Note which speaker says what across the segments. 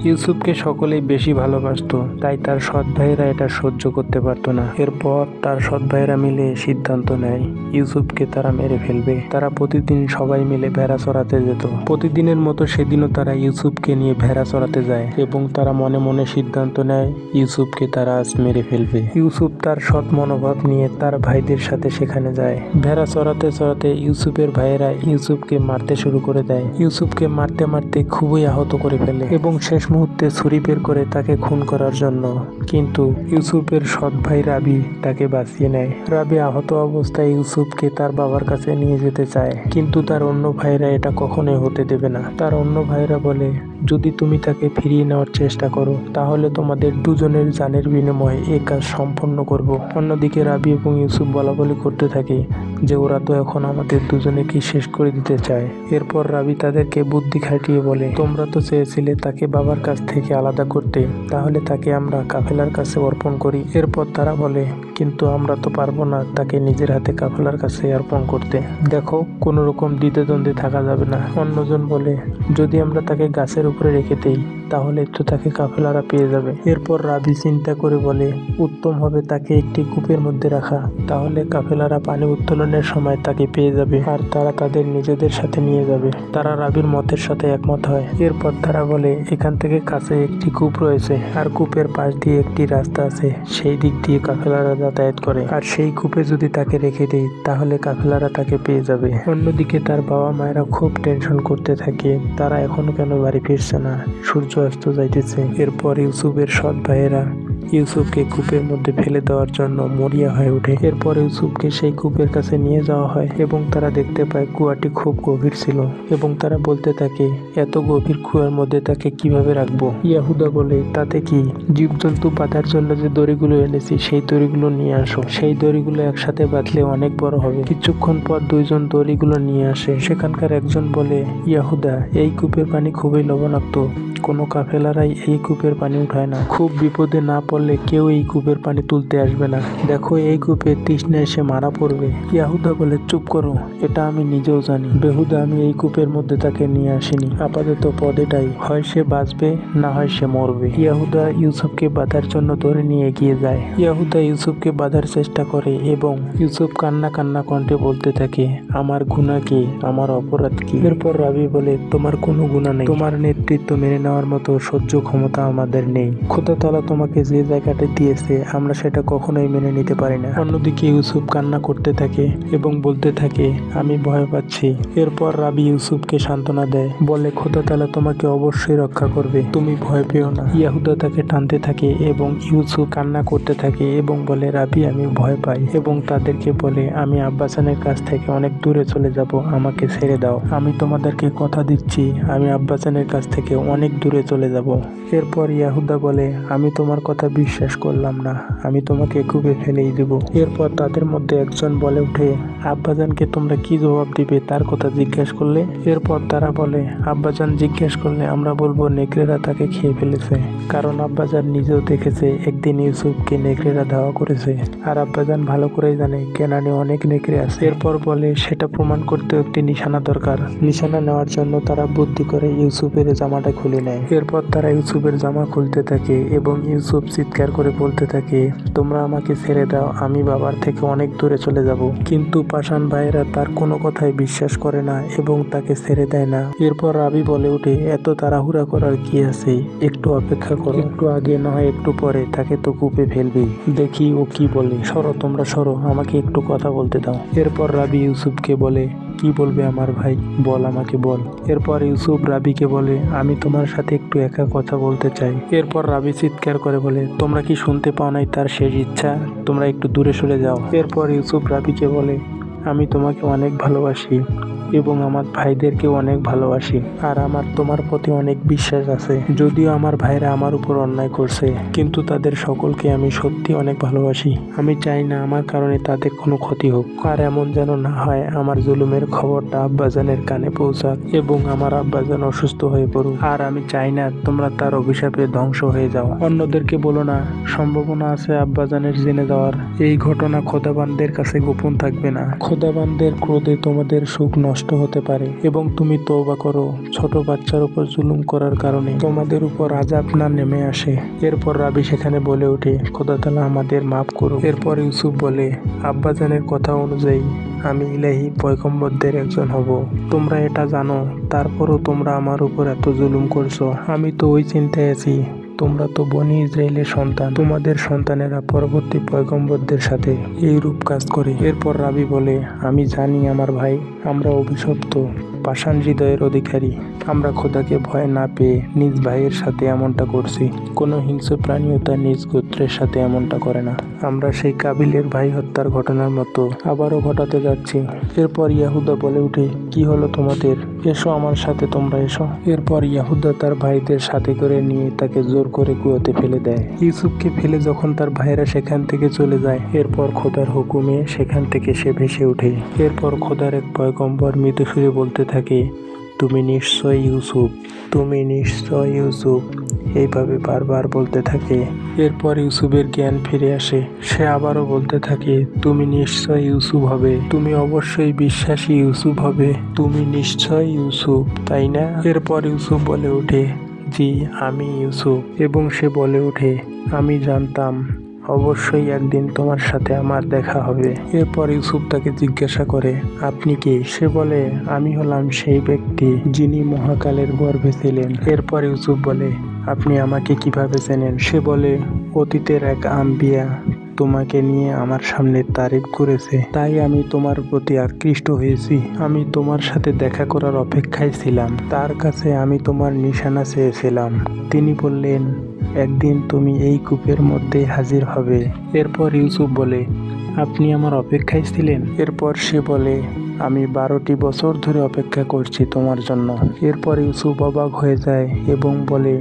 Speaker 1: ইউসুফকে সকলেই বেশি ভালোবাসতো, তাই তার সৎ ভাইয়েরা এটা সহ্য করতে পারতো না। এরপর তার সৎ ভাইয়েরা মিলে সিদ্ধান্ত নেয় ইউসুফকে তারা মেরে ফেলবে। তারা প্রতিদিন সবাই মিলে ভেড়া চড়াতে যেত। প্রতিদিনের মতো সেদিনও তারা ইউসুফকে নিয়ে ভেড়া চড়াতে যায় এবং তারা মনে মনে সিদ্ধান্ত নেয় ইউসুফকে তারা আজ মেরে ফেলবে। ইউসুফ তার সৎ মনোভাব নিয়ে তার ভাইদের সাথে সেখানে যায়। ভেড়া চড়াতে চড়াতে ইউসুফের ভাইয়েরা ইউসুফকে মারতে শুরু করে দেয়। ইউসুফকে মারতে মারতে খুবই আহত করে ফেলে এবং শেষ মুহূর্তে ছুরি বের করে তাকে খুন করার জন্য, কিন্তু ইউসুফের সৎ ভাই রাবি তাকে বাঁচিয়ে নেয়। রাবি আহত অবস্থায় ইউসুফকে তার বাবার কাছে নিয়ে যেতে চায়, কিন্তু তার অন্য ভাইরা এটা কখনোই হতে দেবে না। তার অন্য ভাইরা বলে, যদি তুমি তাকে ফিরিয়ে নেওয়ার চেষ্টা করো তাহলে তোমাদের দুজনের জানের বিনিময়ে এই কাজ সম্পন্ন করব। অন্যদিকে রাবি এবং ইউসুফ বলাবলি করতে থাকে যে ওরা তো এখন আমাদের দুজনেকে শেষ করে দিতে চায়। এরপর রাবি তাদেরকে বুদ্ধি খাটিয়ে বলে, তোমরা তো চেয়েছিলে তাকে বাবার কাছ থেকে আলাদা করতে, তাহলে তাকে আমরা কাফেলার কাছে অর্পণ করি। এরপর তারা বলে, কিন্তু আমরা তো পারবো না তাকে নিজের হাতে কাফেলার কাছে অর্পণ করতে। দেখো, কোনো রকম দ্বিধাদ্বন্দ্বে থাকা যাবে না। অন্যজন বলে, যদি আমরা তাকে গাছের উপরে রেখে দেই তাহলে তো তাকে কাফেলারা পেয়ে যাবে। এরপর রাবি চিন্তা করে বলে, উত্তম হবে তাকে একটি কূপের মধ্যে রাখা, তাহলে কাফেলারা পানি উত্তোলনের সময় তাকে পেয়ে যাবে আর তারা তাদের নিজেদের সাথে নিয়ে যাবে। তারা রাবির মতের সাথে একমত হয়। এরপর তারা বলে, এখান থেকে কাছে একটি কূপ রয়েছে আর কূপের পাশ দিয়ে একটি রাস্তা আছে, সেই দিক দিয়ে কাফেলারা যাতায়াত করে, আর সেই কূপে যদি তাকে রেখে দেই তাহলে কাফেলারা তাকে পেয়ে যাবে। অন্যদিকে তার বাবা মায়েরা খুব টেনশন করতে থাকে, তারা এখনো কেন বাড়ি ফিরছে না, সূর্য অস্ত যাইতেছে। এরপর ইউসুফের সৎ ভাইয়েরা ইউসুফকে কূপের মধ্যে ফেলে দেওয়ার জন্য মরিয়া হয়ে ওঠে। এরপর ইউসুফকে সেই কূপের কাছে নিয়ে যাওয়া হয় এবং তারা দেখতে পায় কুয়াটি খুব গভীর ছিল এবং তারা বলতে থাকে, এত গভীর কুয়ার মধ্যে তাকে কিভাবে রাখবো। ইয়াহুদা বলে, তাতে কি, জীবজন্তু বাঁধার জন্য যে দড়িগুলো এনেছি সেই দড়িগুলো নিয়ে আসো, সেই দড়িগুলো একসাথে বাঁধলে অনেক বড় হবে। কিছুক্ষণ পর দুইজন দড়িগুলো নিয়ে আসে। সেখানকার একজন বলে, ইয়াহুদা, এই কূপের পানি খুবই লবণাক্ত, কোনো কাফেলারাই এই কূপের পানি উঠায় না, খুব বিপদে না পড়লে কেউ এই কূপের পানি তুলতে আসবে না, দেখো এই কূপে তৃষ্ণা এসে মারা পড়বে। ইয়াহুদা বলে, চুপ করো, এটা আমি নিজেও জানি, বেহুদা আমি এই কূপের মধ্যে তাকে নিয়ে আসিনি, আপাতত পদ এটাই, হয় সে বাঁচবে না হয় সে মরবে। ইয়াহুদা ইউসুফকে বাঁধার জন্য ধরে নিয়ে এগিয়ে যায়। ইয়াহুদা ইউসুফকে বাঁধার চেষ্টা করে এবং ইউসুফ কান্না কান্না কণ্ঠে বলতে থাকে, আমার গুনাহ কি, আমার অপরাধ কি। এরপর রাবি বলে, তোমার কোনো গুনাহ নেই, তোমার নেতৃত্ব মেনে নেওয়ার মতো সহ্য ক্ষমতা আমাদের নেই, খোদা তাআলা তোমাকে যে জায়গাটা দিয়েছে আমরা সেটা কখনোই মেনে নিতে পারি না। অন্যদিকে ইউসুফ কান্না করতে থাকে এবং বলতে থাকে, আমি ভয় পাচ্ছি। এরপর রাবি ইউসুফকে সান্ত্বনা দেয়, বলে, খোদা তাআলা তোমাকে অবশ্যই রক্ষা করবে, তুমি ভয় পেও না। ইয়াহুদা তাকে টানতে থাকে এবং ইউসুফ কান্না করতে থাকে এবং বলে, রাবি আমি ভয় পাই, এবং তাদেরকে বলে, আমি আব্বাসানের কাছ থেকে অনেক দূরে চলে যাব, আমাকে ছেড়ে দাও, আমি তোমাদেরকে কথা দিচ্ছি আমি আব্বাসানের কাছ থেকে অনেক দূরে চলে যাব। এরপর ইয়াহুদা বলে, আমি তোমার কথা বিশ্বাস করলাম না, আমি তোমাকে কূপে ফেলেই দেব। এরপর তাদের মধ্যে একজন বলে ওঠে, আব্বাজানকে তোমরা কি জবাব দিবে তার কথা জিজ্ঞাসা করলে? এরপর তারা বলে, আব্বাজান জিজ্ঞেস করলে আমরা বলবো নেকড়েরা তাকে খেয়ে ফেলেছে, কারণ আব্বাজান নিজেও দেখেছে একদিন ইউসুফকে নেকড়েরা ধাওয়া করেছে, আর আব্বাজান ভালো করেই জানে কেনানে অনেক নেকড়ে আছে। এরপর বলে, সেটা প্রমাণ করতে একটি নিশানা দরকার। নিশানা নেওয়ার জন্য তারা বুদ্ধি করে ইউসুফের জামাটা খুলে নেয়। এরপর তারা ইউসুফের জামা খুলতে থাকে এবং ইউসুফ চিৎকার করে বলতে থাকে, তোমরা আমাকে ছেড়ে দাও, আমি বাবার থেকে অনেক দূরে চলে যাব। কিন্তু পাষাণ ভাইয়েরা তার কোনো কথাই বিশ্বাস করে না এবং তাকে ছেড়ে দেয় না। এরপর রাবি বলে ওঠে, এত তাড়াহুড়া করার কি আছে, একটু অপেক্ষা করো, একটু আগে না হয় একটু পরে তাকে তো কূপে ফেলবেই, দেখি ও কি বলে, সরো তোমরা সরো, আমাকে একটু কথা বলতে দাও। এরপর রাবি ইউসুফকে বলে, কি বলবে আমার ভাই, বল আমাকে বল। এরপর ইউসুফ রাবিকে বলে, আমি তোমার সাথে একটু একা কথা বলতে চাই। এরপর রাবি চিৎকার করে বলে, তোমরা কি শুনতে পাও নাই তার শেষ ইচ্ছা, তোমরা একটু দূরে সরে যাও। এরপর ইউসুফ রাবিকে বলে, আমি তোমাকে অনেক ভালোবাসি এবং আমার ভাইদেরকেও অনেক ভালোবাসি, আর আমার তোমার প্রতি অনেক বিশ্বাস আছে। যদিও আমার ভাইরা আমার উপর অন্যায় করছে, কিন্তু তাদের সকলকে আমি সত্যি অনেক ভালোবাসি। আমি চাই না আমার কারণে তাদের কোনো ক্ষতি হোক, আর এমন যেন না হয় আমার জুলুমের খবরটা আব্বাজানের কানে পৌঁছাক এবং আমার আব্বাজান অসুস্থ হয়ে পড়ুক, আর আমি চাই না তোমরা তার অভিশাপে ধ্বংস হয়ে যাও। অন্যদেরকে বলো না, সম্ভাবনা আছে আব্বাজানের জেনে যাওয়ার। এই ঘটনা খোদাবানদের কাছে গোপন থাকবে না, খোদাবানদের ক্রোধে তোমাদের সুখ নষ্ট নষ্ট হতে পারে এবং তুমি তওবা করো। ছোট বাচ্চার উপর জুলুম করার কারণে তোমাদের উপর আযাব না নেমে আসে। এরপর রাবি সেখানে বলে ওঠে, খোদা তাআলা আমাদের মাফ করো। এরপর ইউসুফ বলে, আব্বাজানের কথা অনুযায়ী আমি ইলাহি পয়গম্বরদের একজন হব। তোমরা এটা জানো, তারপরও তোমরা আমার উপর এত জুলুম করছো। আমি তো ওই চিন্তায় আছি, তোমরা তো বনি ইসরায়েলের সন্তান, তোমাদের সন্তানেরা পরবর্তী পয়গম্বরদের সাথে এই রূপ কাজ করে। এরপর রাবি বলে, আমি জানি আমার ভাই, আমরা অভিশপ্ত পাষাণ হৃদয়ের অধিকারী। আমরা খোদাকে ভয় না পেয়ে নিজ ভাইয়ের সাথে এমনটা করছি। কোনো হিংস্র প্রাণীও তার নিজ গোত্রের সাথে এমনটা করে না। আমরা সেই কাবিলের ভাই হত্যার ঘটনার মতো আবারও ঘটাতে যাচ্ছি। এরপর ইয়াহুদা বলে উঠে, কি হলো তোমাদের? এসো আমার সাথে, তোমরা এসো। এরপর ইয়াহুদা তার ভাইদের সাথে করে নিয়ে তাকে জোর করে কুয়োতে ফেলে দেয়। ইউসুফকে ফেলে যখন তার ভাইরা সেখান থেকে চলে যায়, এরপর খোদার হুকুমে সেখান থেকে সে ভেসে ওঠে। এরপর খোদার এক পয়গম্বর মৃদু সুরে বলতে থাকে, তুমি নিশ্চয় ইউসুফ, তুমি নিশ্চয় ইউসুফ, এইভাবে বারবার বলতে থাকে। এরপর ইউসুফের জ্ঞান ফিরে আসে। সে আবারও বলতে থাকে, তুমি নিশ্চয় ইউসুফ হবে, তুমি অবশ্যই বিশ্বাসী ইউসুফ হবে, তুমি নিশ্চয় ইউসুফ, তাই না? এরপর ইউসুফ বলে ওঠে, জি আমি ইউসুফ। এবং সে বলে ওঠে, আমি জানতাম অবশ্যই একদিন তোমার সাথে আমার দেখা হবে। এরপর ইউসুফ তাকে জিজ্ঞাসা করে, আপনি কে? সে বলে, আমি হলাম সেই ব্যক্তি যিনি মহাকালের গর্ভে ছিলেন। এরপর ইউসুফ বলে, আপনি আমাকে কিভাবে চেনেন? সে বলে, অতীতের এক আম্বিয়া তোমাকে নিয়ে আমার সামনে তারিফ করেছে, তাই আমি তোমার প্রতি আকৃষ্ট হয়েছি। আমি তোমার সাথে দেখা করার অপেক্ষায় ছিলাম। তার কাছে আমি তোমার নিশানা চেয়েছিলাম। তিনি বললেন, একদিন তুমি এই কূপের মধ্যেই হাজির হবে। এরপর ইউসুফ বলে, আপনি আমার অপেক্ষায় ছিলেন? এরপর সে বলে, আমি 12টি বছর ধরে অপেক্ষা করছি তোমার জন্য। এরপর ইউসুফ অবাক হয়ে যায় এবং বলে,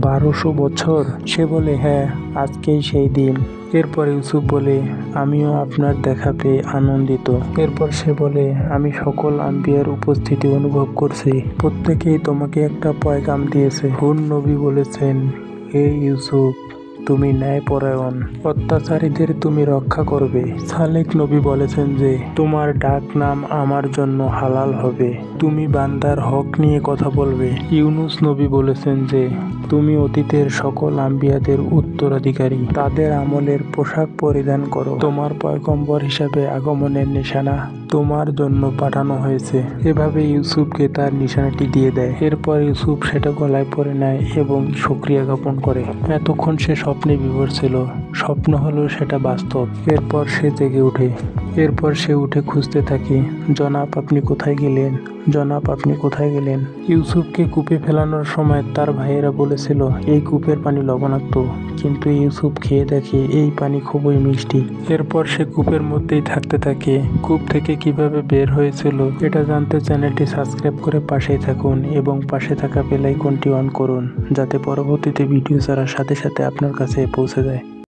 Speaker 1: 1200 বছর? সে বলে, হ্যাঁ, আজকেই সেই দিন। এরপর ইউসুফ বলে, আমিও আপনার দেখা পেয়ে আনন্দিত। এরপর সে বলে, আমি সকল আম্বিয়ার উপস্থিতি অনুভব করছি। প্রত্যেকেই তোমাকে একটা পয়গাম দিয়েছে। হুন নবী বলেছেন, হে ইউসুফ, তুমি ন্যায়পরায়ণ, অত্যাচারীদের তুমি রক্ষা করবে। সালেক নবী বলেছেন যে তোমার ডাক নাম আমার জন্য হালাল হবে, তুমি বান্দার হক নিয়ে কথা বলবে। ইউনুস নবী বলেছেন যে তুমি অতীতের সকল আম্বিয়াদের উত্তরাধিকারী, তাদের আমলের পোশাক পরিধান করো। তোমার পয়গম্বর হিসাবে আগমনের নিশানা তোমার জন্য পাঠানো হয়েছে। এভাবে ইউসুফকে তার নিশানাটি দিয়ে দেয়। এরপর ইউসুফ সেটা গলায় পরে নেয় এবং শুকরিয়া জ্ঞাপন করে। এতক্ষণ সে স্বপ্নে বিভোর ছিল, স্বপ্ন হলেও সেটা বাস্তব। এরপর সে জেগে ওঠে। এরপর সে উঠে খুঁজতে থাকে, জনাব আপনি কোথায় গেলেন, জনাব আপনি কোথায় গেলেন? ইউসুফকে কূপে ফেলানোর সময় তার ভাইয়েরা বলেছিল এই কূপের পানি লবণাক্ত, কিন্তু ইউসুফ খেয়ে দেখে এই পানি খুবই মিষ্টি। এরপর সে কূপের মধ্যেই থাকতে থাকে। কূপ থেকে কিভাবে বের হয়েছিল এটা জানতে চ্যানেলটি সাবস্ক্রাইব করে পাশেই থাকুন এবং পাশে থাকা বেল আইকনটি অন করুন, যাতে পরবর্তীতে ভিডিও ছাড়ার সাথে সাথে আপনার কাছে পৌঁছে যায়।